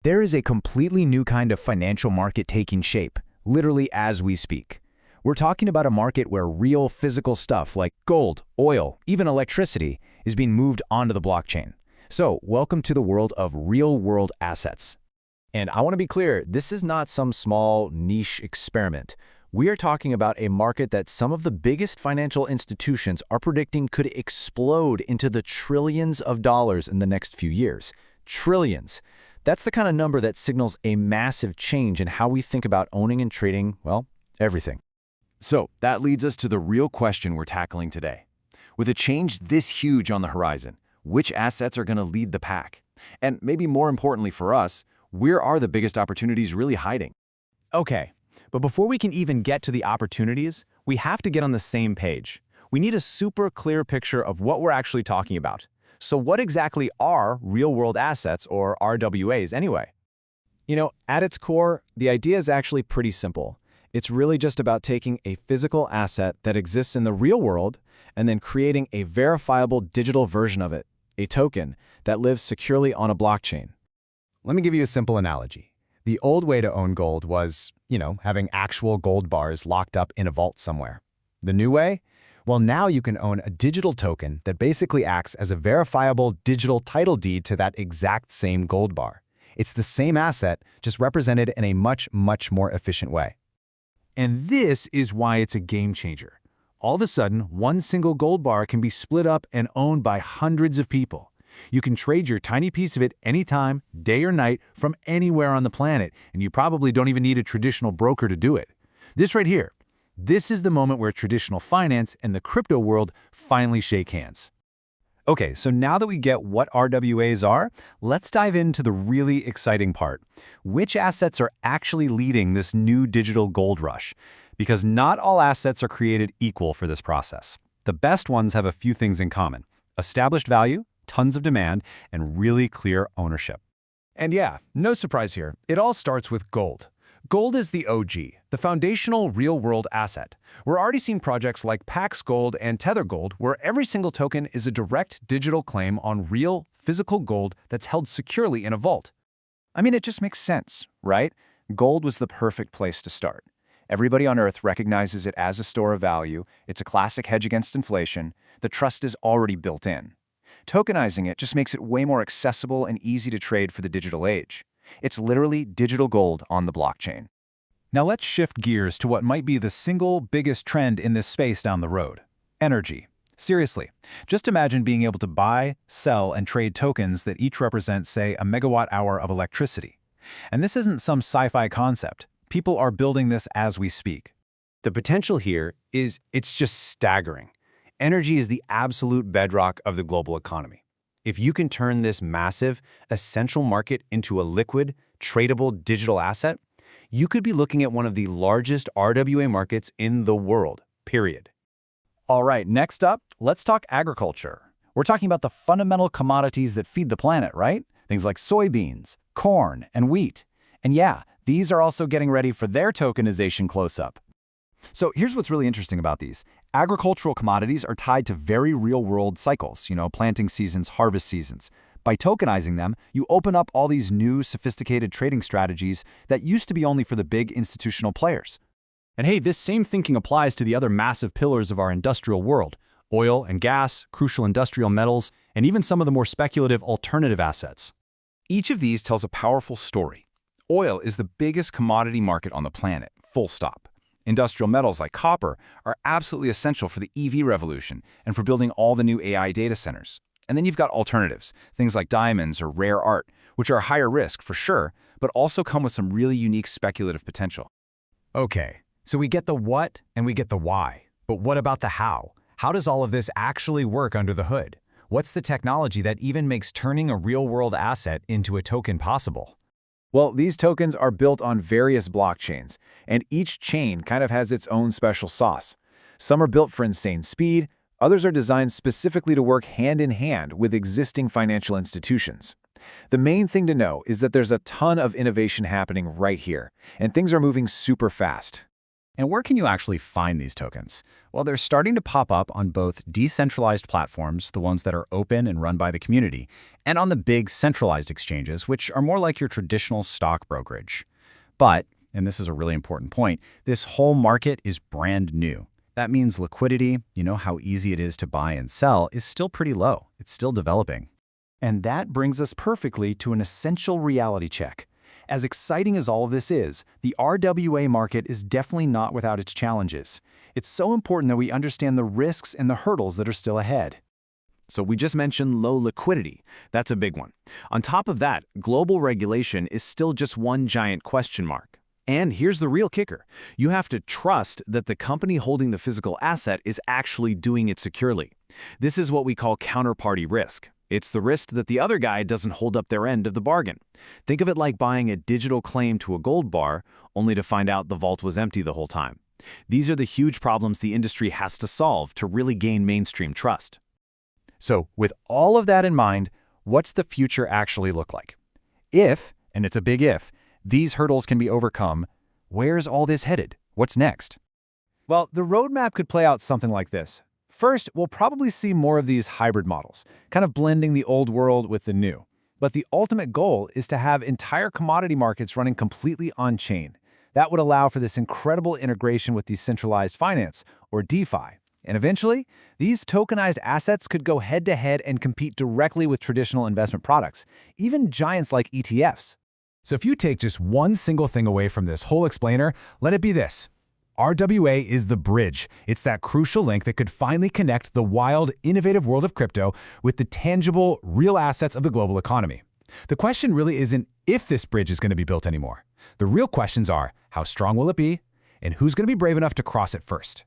There is a completely new kind of financial market taking shape, literally as we speak. We're talking about a market where real physical stuff like gold, oil, even electricity is being moved onto the blockchain. So, welcome to the world of real-world assets. And I want to be clear, this is not some small niche experiment. We are talking about a market that some of the biggest financial institutions are predicting could explode into the trillions of dollars in the next few years. Trillions. That's the kind of number that signals a massive change in how we think about owning and trading, well, everything. So that leads us to the real question we're tackling today. With a change this huge on the horizon, which assets are going to lead the pack? And maybe more importantly for us, where are the biggest opportunities really hiding? Okay, but before we can even get to the opportunities, we have to get on the same page. We need a super clear picture of what we're actually talking about. So what exactly are real-world assets, or RWAs, anyway? At its core, the idea is actually pretty simple. It's really just about taking a physical asset that exists in the real world and then creating a verifiable digital version of it, a token, that lives securely on a blockchain. Let me give you a simple analogy. The old way to own gold was, having actual gold bars locked up in a vault somewhere. The new way? Well, now you can own a digital token that basically acts as a verifiable digital title deed to that exact same gold bar. It's the same asset, just represented in a much, much more efficient way. And this is why it's a game changer. All of a sudden, one single gold bar can be split up and owned by hundreds of people. You can trade your tiny piece of it anytime, day or night, from anywhere on the planet, and you probably don't even need a traditional broker to do it. This right here, this is the moment where traditional finance and the crypto world finally shake hands. Okay, so now that we get what RWAs are, let's dive into the really exciting part. Which assets are actually leading this new digital gold rush? Because not all assets are created equal for this process. The best ones have a few things in common: established value, tons of demand, and really clear ownership. And yeah, no surprise here. It all starts with gold. Gold is the OG, the foundational real-world asset. We're already seeing projects like Pax Gold and Tether Gold, where every single token is a direct digital claim on real, physical gold that's held securely in a vault. I mean, it just makes sense, right? Gold was the perfect place to start. Everybody on Earth recognizes it as a store of value. It's a classic hedge against inflation. The trust is already built in. Tokenizing it just makes it way more accessible and easy to trade for the digital age. It's literally digital gold on the blockchain. Now let's shift gears to what might be the single biggest trend in this space down the road: energy. Seriously, just imagine being able to buy, sell, and trade tokens that each represent, say, a megawatt hour of electricity. And this isn't some sci-fi concept. People are building this as we speak. The potential here it's just staggering. Energy is the absolute bedrock of the global economy. If you can turn this massive, essential market into a liquid, tradable digital asset, you could be looking at one of the largest RWA markets in the world, period. All right, next up, let's talk agriculture. We're talking about the fundamental commodities that feed the planet, right? Things like soybeans, corn, and wheat. And yeah, these are also getting ready for their tokenization close-up. So here's what's really interesting about these. Agricultural commodities are tied to very real-world cycles, planting seasons, harvest seasons. By tokenizing them, you open up all these new, sophisticated trading strategies that used to be only for the big institutional players. And hey, this same thinking applies to the other massive pillars of our industrial world: oil and gas, crucial industrial metals, and even some of the more speculative alternative assets. Each of these tells a powerful story. Oil is the biggest commodity market on the planet, full stop. Industrial metals like copper are absolutely essential for the EV revolution and for building all the new AI data centers. And then you've got alternatives, things like diamonds or rare art, which are higher risk for sure, but also come with some really unique speculative potential. Okay, so we get the what and we get the why. But what about the how? How does all of this actually work under the hood? What's the technology that even makes turning a real-world asset into a token possible? Well, these tokens are built on various blockchains, and each chain kind of has its own special sauce. Some are built for insane speed, others are designed specifically to work hand in hand with existing financial institutions. The main thing to know is that there's a ton of innovation happening right here, and things are moving super fast. And where can you actually find these tokens? Well, they're starting to pop up on both decentralized platforms, the ones that are open and run by the community, and on the big centralized exchanges, which are more like your traditional stock brokerage. But, and this is a really important point, this whole market is brand new. That means liquidity, how easy it is to buy and sell, is still pretty low. It's still developing. And that brings us perfectly to an essential reality check. As exciting as all of this is, the RWA market is definitely not without its challenges. It's so important that we understand the risks and the hurdles that are still ahead. So we just mentioned low liquidity. That's a big one. On top of that, global regulation is still just one giant question mark. And here's the real kicker. You have to trust that the company holding the physical asset is actually doing it securely. This is what we call counterparty risk. It's the risk that the other guy doesn't hold up their end of the bargain. Think of it like buying a digital claim to a gold bar, only to find out the vault was empty the whole time. These are the huge problems the industry has to solve to really gain mainstream trust. So, with all of that in mind, what's the future actually look like? If, and it's a big if, these hurdles can be overcome, where's all this headed? What's next? Well, the roadmap could play out something like this. First, we'll probably see more of these hybrid models, kind of blending the old world with the new. But the ultimate goal is to have entire commodity markets running completely on-chain. That would allow for this incredible integration with decentralized finance, or DeFi. And eventually, these tokenized assets could go head-to-head and compete directly with traditional investment products, even giants like ETFs. So if you take just one single thing away from this whole explainer, let it be this. RWA is the bridge. It's that crucial link that could finally connect the wild, innovative world of crypto with the tangible, real assets of the global economy. The question really isn't if this bridge is going to be built anymore. The real questions are, how strong will it be, and who's going to be brave enough to cross it first?